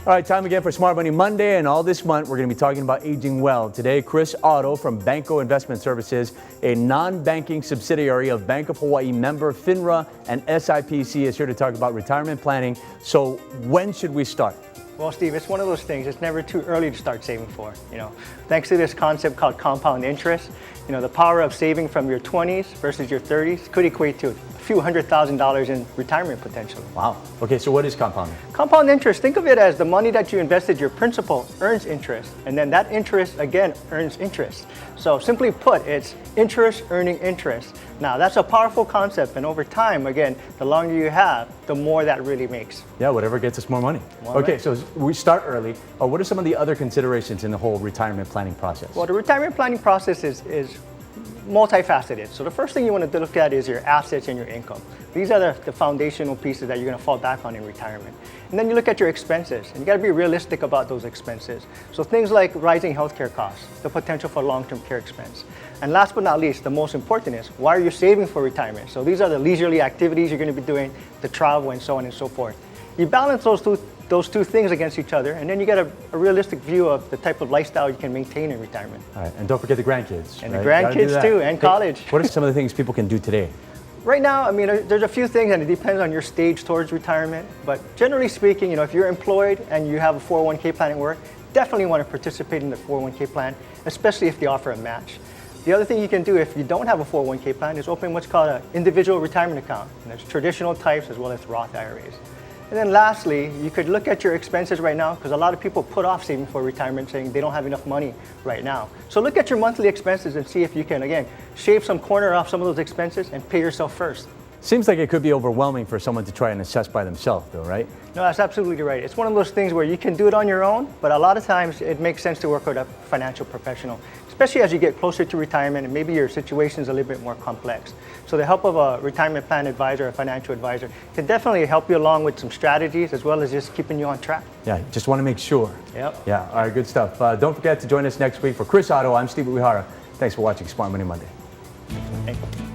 All right, time again for Smart Money Monday, and all this month we're going to be talking about aging well. Today, Chris Otto from Banco Investment Services, a non-banking subsidiary of Bank of Hawaii member FINRA and SIPC, is here to talk about retirement planning. So when should we start? Well, Steve, it's one of those things. It's never too early to start saving for. Thanks to this concept called compound interest, the power of saving from your 20s versus your 30s could equate to a few $100,000 in retirement potential. Wow. Okay, so what is compounding? Compound interest, think of it as the money that you invested, your principal earns interest, and then that interest again earns interest. So simply put, it's interest earning interest. Now, that's a powerful concept, and over time, again, the longer you have, the more that really makes. Yeah, whatever gets us more money. Okay, so we start early. What are some of the other considerations in the whole retirement planning process? Well, the retirement planning process is multifaceted. So the first thing you want to look at is your assets and your income. These are the foundational pieces that you're going to fall back on in retirement. And then you look at your expenses, and you got to be realistic about those expenses. So things like rising healthcare costs, the potential for long-term care expense. And last but not least, the most important is, why are you saving for retirement? So these are the leisurely activities you're going to be doing, the travel, and so on and so forth. You balance those two things against each other, and then you get a realistic view of the type of lifestyle you can maintain in retirement. All right, and don't forget the grandkids. And the grandkids too, and college. What are some of the things people can do today? Right now, there's a few things, and it depends on your stage towards retirement. But generally speaking, if you're employed and you have a 401k plan at work, definitely want to participate in the 401k plan, especially if they offer a match. The other thing you can do if you don't have a 401k plan is open what's called an individual retirement account. And there's traditional types as well as Roth IRAs. And then lastly, you could look at your expenses right now, because a lot of people put off saving for retirement saying they don't have enough money right now. So look at your monthly expenses and see if you can, again, shave some corner off some of those expenses and pay yourself first. Seems like it could be overwhelming for someone to try and assess by themselves though, right? No, that's absolutely right. It's one of those things where you can do it on your own, but a lot of times it makes sense to work with a financial professional, especially as you get closer to retirement and maybe your situation is a little bit more complex. So the help of a retirement plan advisor, a financial advisor, can definitely help you along with some strategies as well as just keeping you on track. Yeah, just want to make sure. Yep. Yeah, all right, good stuff. Don't forget to join us next week. For Chris Otto, I'm Steve Uehara. Thanks for watching Smart Money Monday. Thank you.